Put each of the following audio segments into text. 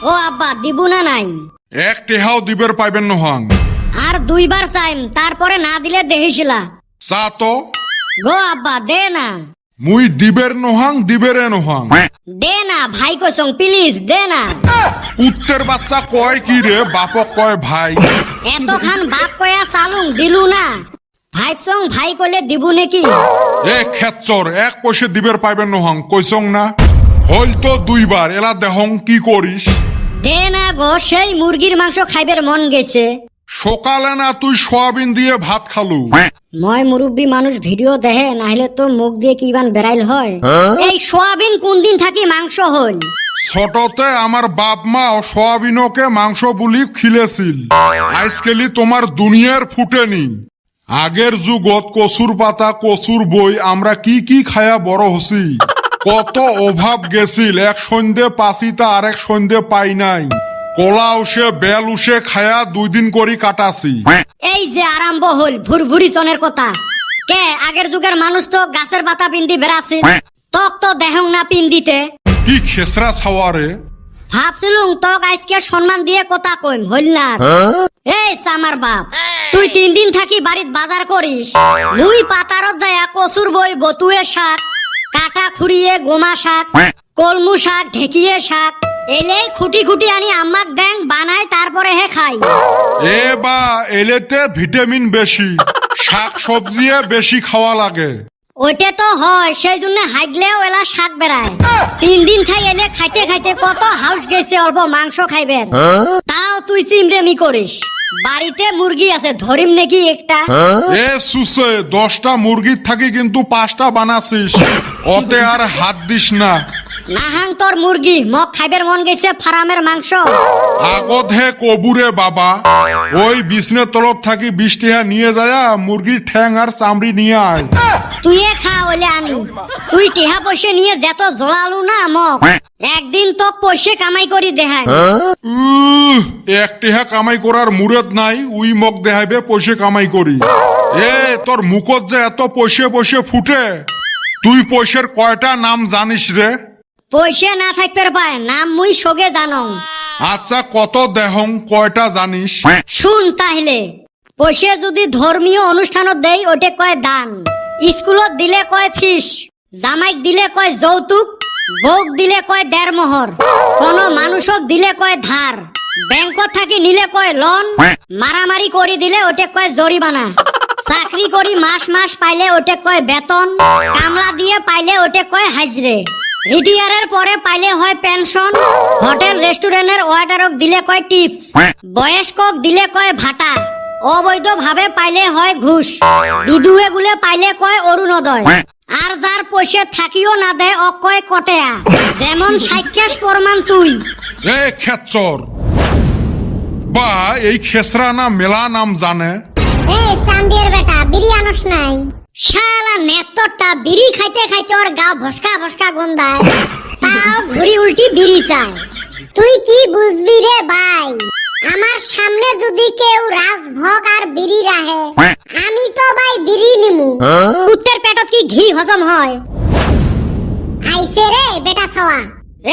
ও আব্বা দিবু না নাই? এক টেহাও দিবের পাইবেন নহাং। আর দুইবার চাইম, তারপরে না দিলে দেহিছিলা। চা তো গো আব্বা দে না। মুই দিবের নহাং দিবেরে নহাং। দে না ভাই কইছং, প্লিজ দে না। কুত্তের বাচ্চা কয় কি রে, বাপক কয় ভাই। এতখান বাপ কয়া চালুং দিলু না, ভাইবছং ভাই কইলে দিবু নাকি? এ খেচ্চর, এক পয়সা দিবের পাইবেন নহাং কইছং না। হইল তো দুইবার, এলা দেহং কি করিস। দে না গো, সেই মুরগির মাংস খাইবার মন গেছে। সকালে না তুই সয়াবিন দিয়ে ভাত খালু। মই মুরব্বী মানুষ ভিডিও দেখে, নাহলে তো মুখ দিয়ে কি বান বেড়াইল হয়। এই সোয়াবিন কোন দিন থাকি মাংস হল? ছোটতে আমার বাপ মা সয়াবিনকে মাংস বুলি খিলেছিল। আজকালি তোমার দুনিয়ার ফুটেনি। আগের যুগত কচুর পাতা কচুর বই আমরা কি কি খায়া বড় হসি। কত অভাব গেছিল, এক সন্ধে পাচিতা আরেক সন্ধে পাই নাই। কলা উসে বেল উসে খায়া 2 দিন করি কাটাছি। এই যে আরম্ভ হল ভুরভুরি সনের কথা। কে আগের যুগের মানুষ তো গাছের পাতা পিন্দি বেড়াছিল, তক তো দেহং না পিন্দিতে। কি খেসরা ছাওয়ারে। ভাবছিলুম তক আজকে সম্মান দিয়ে কথা কইম, হইল না। এই সামার বাপ, তুই 3 দিন থাকি বাড়িত বাজার করিস, মুই পাতারত যায়া কচুর বই বতুয়ে শাক, কাটা খুঁড়িয়ে গোমা শাক, কলমু শাক, ঢেকিয়ে শাক এলে খুঁটি খুঁটি আনি আম্মাক দেন বানায়, তারপরে হে খাই। এ বা এলেতে ভিটামিন বেশি, শাক সবজি বেশি খাওয়া লাগে। ওইটা তো হয়, সেই জন্য হাইগলেও এলা শাক বেড়ায়। 3 দিন খাই এলে খাইতে খাইতে কত হাউস গেছে অল্প মাংস খাইবেন। তাও তুই চিমরেমি করিস। বাড়িতে মুরগি আছে, ধরিম নাকি একটা? এ সুসে 10টা মুরগির থাকি কিন্তু 5টা বানাছিস, ওতে আর হাত দিস না। নাহাং তোর মুরগি, মগ খাইবার মন গেছে ফার্মের মাংস। আগত হে কবুরে বাবা, ওই বিছনের তলব থাকি 20 টাকা নিয়ে যায় মুরগির ঠ্যাং আর চামড়ি নিয়ে আয়। তুই খা ওলে আনি। তুই টিহা পয়সা নিয়ে যেত জোড়ালু না মগ, একদিন তো পয়সা কামাই করি দেখায়। 1 টাকা কামাই করার মুরত নাই, উই মগ দেখাইবে পয়সা কামাই করি। এ তোর মুখত যে এত পয়সা পয়সা ফুটে, তুই পয়সার কয়টা নাম জানিস রে? পয়সা না থাকবে পায়, নাম মুই সগে জানো। আচ্ছা কত দেহং কয়টা জানিস? শুন তাহলে, পয়সা যদি ধর্মীয় অনুষ্ঠানত দেই ওটে কয় দান, স্কুলত দিলে কয় ফিস, জামাইক দিলে কয় যৌতুক, বউক দিলে কয় দেড়মোহর, কোন মানুষক দিলে কয় ধার, ব্যাংকত থাকি নিলে কয় লোন, মারামারি করি দিলে ওটে কয় জরিমানা, চাকরি করি মাস মাস পাইলে ওটে কয় বেতন, কামলা দিয়ে পাইলে ওটে কয় হাজরে, রিটায়ারের পরে পাইলে হয় পেনশন, হোটেল রেস্টুরেন্টের ওয়াটারক দিলে কয় টিপস, বয়স্কক দিলে কয় ভাতা, অবৈধ ভাবে পাইলে হয় ঘুষ, বিধুয়ে গুলে পাইলে কয় অরুণোদয়, আর যার পয়সা থাকিও না দেয় ও কয় কটেয়া। যেমন সাক্ষাৎ প্রমাণ তুই। এ খেচ্চর, বা এই খেসরা না মেলা নাম জানে। এই চান্দির বেটা, বিড়ি আনস নাই? শালা নেতরটা বিড়ি খাইতে খাইতে ওর গা ভসকা ভসকা গন্ধায়, তাও ঘুরি উল্টি বিড়ি চায়। তুই কি বুঝবি রে ভাই? আমার সামনে যদি কেউ রাজভোগ আর বিড়ি রাহে, আমি তো ভাই বিড়ি নিমু। কুত্তের পেটত কি ঘি হজম হয়? আইছে রে বেটা ছাওয়া।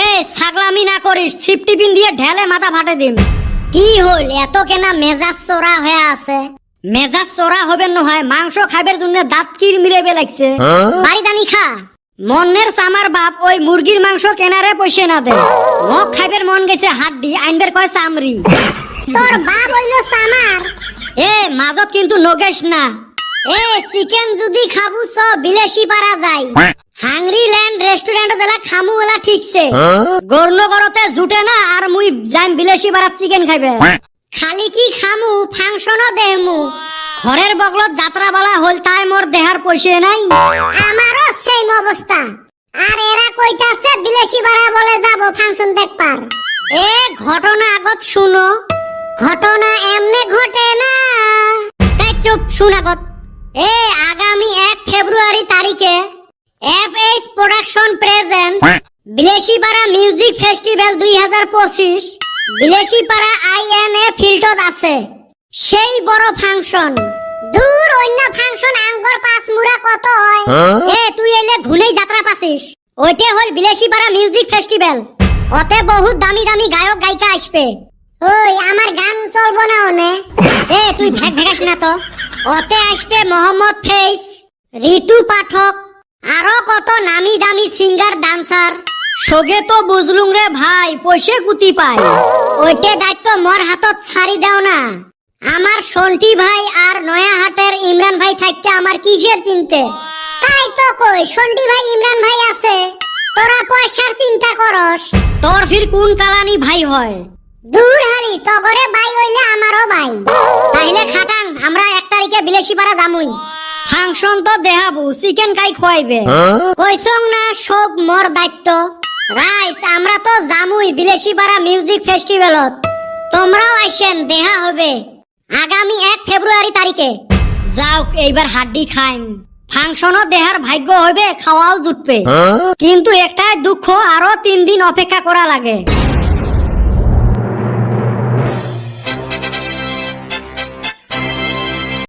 এ ছাগলামি না করিস, সিফটি পিন দিয়ে ঢেলে মাথা ফাটে দিম। কি হল এত কেনা মেজাজ চোরা হয়ে আছে? মেজাজ চোরা হবে নহয়, মাংস খাইবার জন্য দাঁত কির মিরেবে লাগছে। বাড়ি দানি খা। মনের সামার বাপ ওই মুরগির মাংস কেনারে পয়সা না দে, মগ খাইবার মন গেছে হাড্ডি, আইনবার কয় চামড়ি। তোর বাপ হইল সামার। এ মাঝত কিন্তু নগেশ না। এ চিকেন যদি খাবু চ বিলেসি পারা যায়, হাংরি ল্যান্ড রেস্টুরেন্ট দেলা খামু ওলা ঠিকছে। গর্ণগরতে জুটে না আর মুই যাইম বিলেসি পারা চিকেন খাইবে। খালি কি খামু, ফাংশনও দেমু। ঘরের বগলত যাত্রা বলা হল, তাই মোর দেহার পয়সা নাই। আমারও সেম অবস্থা। আর এরা কইতাছে বিলেসি বাড়া বলে যাব ফাংশন দেখবার। এ ঘটনা আগত শুনো। ঘটনা এমনে ঘটে না। তাই চুপ, শুন আগত। এ আগামী 1 ফেব্রুয়ারি তারিখে FH production present Bilasipara music festival 2025 Bilasipara INA ফিল্ডত আছে। সেই বড় ফাংশন। দূর অন্য ফাংশন আঙ্গর পাঁচ মুড়া কত হয়? এ তুই এলে ঘুনেই যাত্রা পাছিস, ওইটা হল বিলেসিপাড়া মিউজিক ফেস্টিভ্যাল। ওতে বহুত দামি দামি গায়ক গায়িকা আসবে। ওই আমার গান চলবো না ওনে। এ তুই ভেক ভেকাস না তো। ওতে আসবে মোহাম্মদ ফেইস, ঋতু পাঠক, আরো কত নামি দামি সিঙ্গার ডান্সার। সগে তো বুঝলুম রে ভাই, পয়সা কুতি পাই। ওইটে দায়িত্ব মোর হাতত ছাড়ি দাও না। আমার সন্টি ভাই আর নয়াহাটের ইমরান ভাই থাকতে আমার কিসের চিনতে? তাই তো কই, সন্ডি ভাই ইমরান ভাই আছে, তোরা পয়সার চিন্তা করস। তোর ফির কোন কালানি ভাই হয়? দূর হালি, তগরে ভাই হইলে আমারও ভাই। তাহলে খাটাং, আমরা 1 তারিখে বিলেসিপাড়া যামুই। ফাংশন তো দেখাবো, চিকেন খাই খোয়াইবে। কইছং না সব মোর দায়িত্ব। রাইস, আমরা তো যামুই বিলেসিপাড়া মিউজিক ফেস্টিভ্যালত। তোমরাও আইসেন, দেখা হবে আগামী 1 ফেব্রুয়ারি তারিখে। যাও এইবার হাড্ডি খাইম। ফাংশনও দেহার ভাগ্য হইবে, খাওয়াও জুটবে। কিন্তু একটাই দুঃখ, আরো 3 দিন অপেক্ষা করা লাগে।